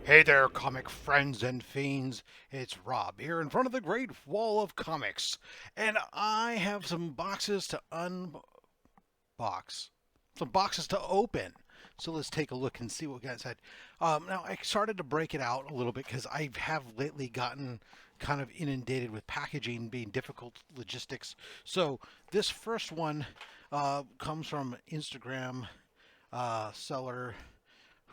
Hey there, comic friends and fiends. It's Rob here in front of the Great Wall of Comics, and I have some boxes to unbox, some boxes to open. So let's take a look and see what we got inside. Now, I started to break it out a little bit because I have lately gotten kind of inundated with packaging being difficult logistics. So this first one comes from Instagram seller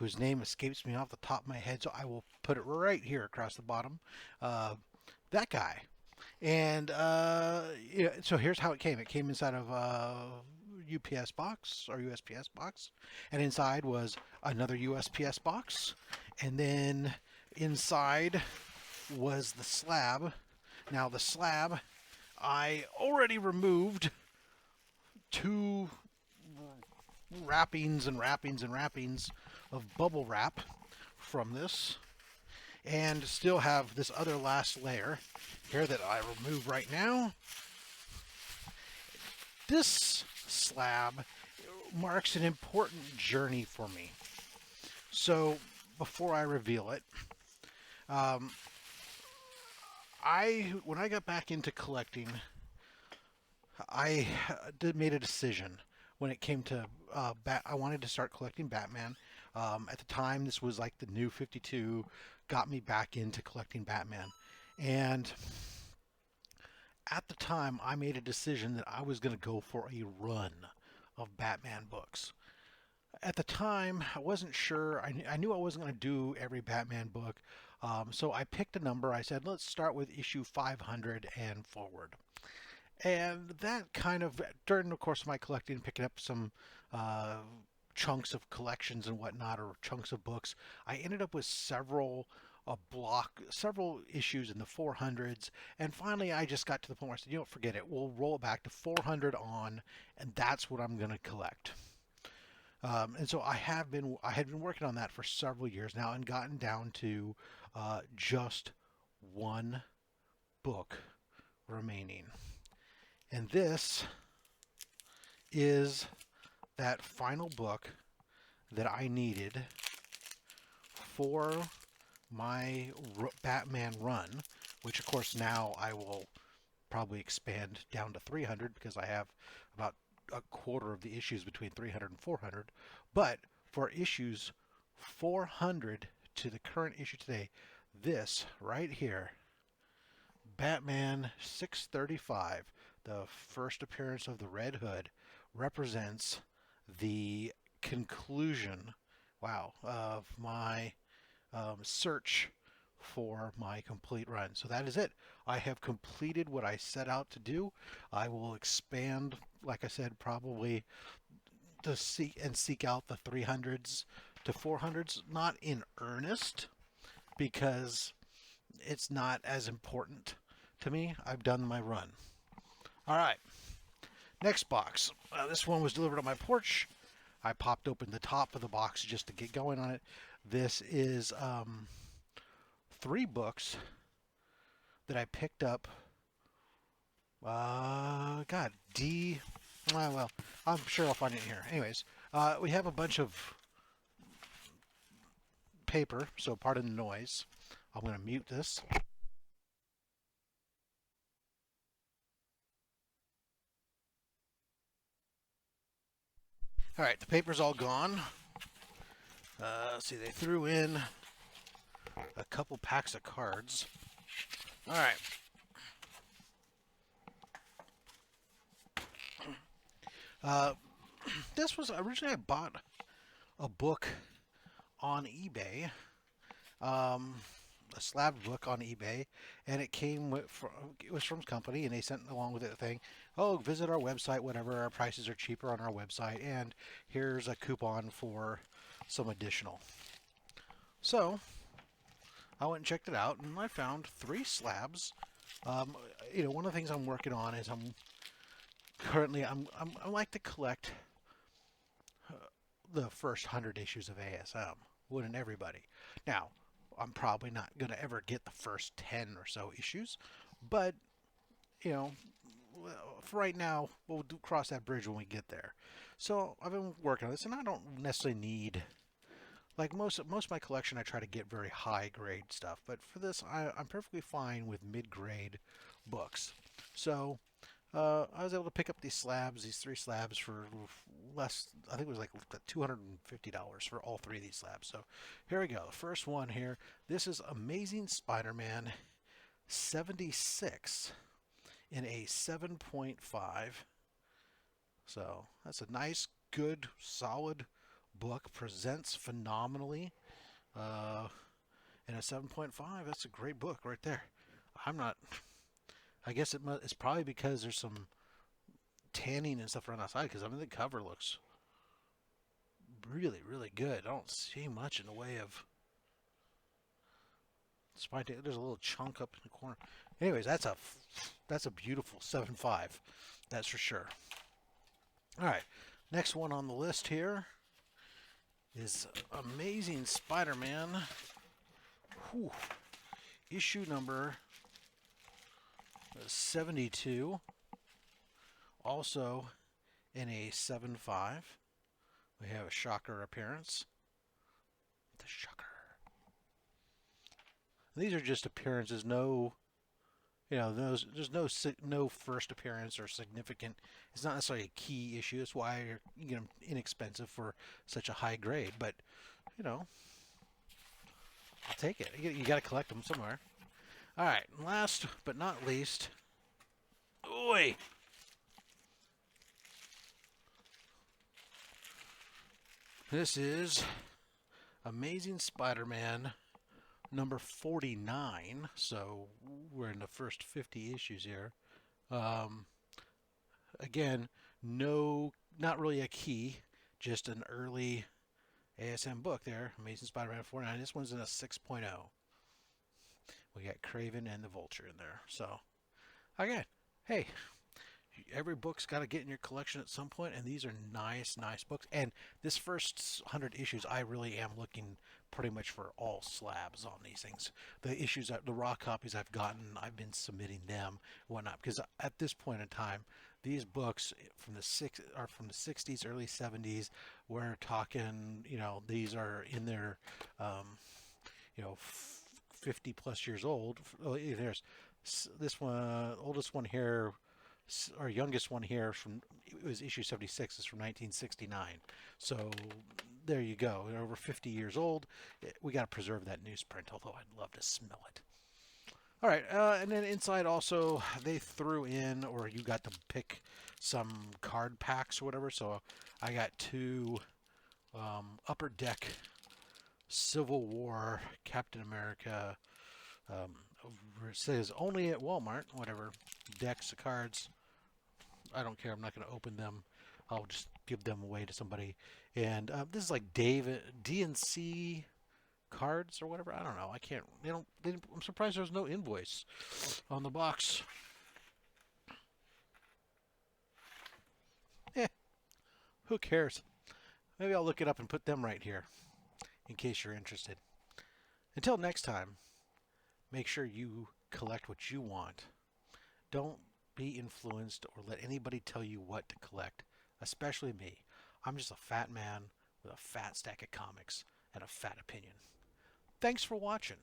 whose name escapes me off the top of my head, so I will put it right here across the bottom. Uh, that guy. And yeah, so here's how it came. It came inside of a UPS box or USPS box, and inside was another USPS box, and then inside was the slab. Now the slab, I already removed two wrappings and wrappings and wrappings of bubble wrap from this, and still have this other last layer here that I remove right now. This slab marks an important journey for me. So before I reveal it, um, when I got back into collecting, I made a decision when it came to I wanted to start collecting Batman. At the time, this was like the new 52, got me back into collecting Batman. And at the time, I made a decision that I was going to go for a run of Batman books. At the time, I wasn't sure. I knew I wasn't going to do every Batman book. So I picked a number. I said, let's start with issue 500 and forward. And that kind of, during the course of my collecting, picking up some uh, chunks of collections and whatnot, or chunks of books, I ended up with several issues in the 400s, and finally I just got to the point where I said, you know, forget it. We'll roll it back to 400 on, and that's what I'm going to collect. And so I had been working on that for several years now, and gotten down to just one book remaining. And this is that final book that I needed for my Batman run, which of course now I will probably expand down to 300 because I have about a quarter of the issues between 300 and 400. But for issues 400 to the current issue today, this right here, Batman 635, the first appearance of the Red Hood, represents the conclusion, wow, of my search for my complete run. So that is it. I have completed what I set out to do. I will expand, like I said, probably to seek out the 300s to 400s, not in earnest, because it's not as important to me. I've done my run. All right, next box. This one was delivered on my porch. I popped open the top of the box just to get going on it. This is three books that I picked up. God, well, I'm sure I'll find it here. Anyways, we have a bunch of paper, so pardon the noise. I'm going to mute this. All right, the paper's all gone. Let's see, they threw in a couple packs of cards. All right. Uh, this was originally I bought a book on eBay, um, a slab book on eBay, and it it was from a company, and they sent along with it a thing. Oh, visit our website, whatever. Our prices are cheaper on our website, and here's a coupon for some additional. So I went and checked it out, and I found three slabs. Um, one of the things I'm working on is I like to collect the first 100 issues of ASM. Wouldn't everybody? Now, I'm probably not going to ever get the first 10 or so issues, but, you know, for right now, we'll cross that bridge when we get there. So I've been working on this, and I don't necessarily need, like most of my collection, I try to get very high grade stuff, but for this, I'm perfectly fine with mid grade books. So I was able to pick up these 3 slabs for less. I think it was like $250 for all 3 of these slabs. So here we go. The first one here. This is Amazing Spider-Man 76 in a 7.5. So that's a nice, good, solid book. Presents phenomenally. In a 7.5, that's a great book right there. I'm not. I guess it's probably because there's some tanning and stuff around outside. Because I mean the cover looks really, really good. I don't see much in the way of spine. There's a little chunk up in the corner. Anyways, that's a beautiful 7.5. That's for sure. All right, next one on the list here is Amazing Spider-Man. Whew. Issue number 72. Also in a 7.5. We have a shocker appearance. The shocker. These are just appearances. No, there's no first appearance or significant. It's not necessarily a key issue. That's why you get them inexpensive for such a high grade. But I'll take it. You got to collect them somewhere. All right. Last but not least, oi. This is Amazing Spider-Man number 49. So we're in the first 50 issues here. Again, not really a key, just an early ASM book there. Amazing Spider-Man 49. This one's in a 6.0. We got Craven and the Vulture in there. So, again, hey, every book's got to get in your collection at some point, and these are nice, nice books. And this first 100 issues, I really am looking pretty much for all slabs on these things. The raw copies I've gotten, I've been submitting them, whatnot, because at this point in time, these books are from the 60s, early 70s. We're talking, these are in their, 50 plus years old. There's this one, oldest one here, our youngest one here it was issue 76, is from 1969. So there you go. They're over 50 years old. We got to preserve that newsprint, although I'd love to smell it. All right, and then inside also they threw in, or you got to pick some card packs or whatever. So I got 2 Upper Deck Civil War Captain America. It says only at Walmart, whatever, decks of cards. I don't care. I'm not going to open them. I'll just give them away to somebody. And this is like DNC cards or whatever. I don't know. I can't. I'm surprised there's no invoice on the box. Who cares? Maybe I'll look it up and put them right here in case you're interested. Until next time, make sure you collect what you want. Don't be influenced or let anybody tell you what to collect, especially me. I'm just a fat man with a fat stack of comics and a fat opinion. Thanks for watching.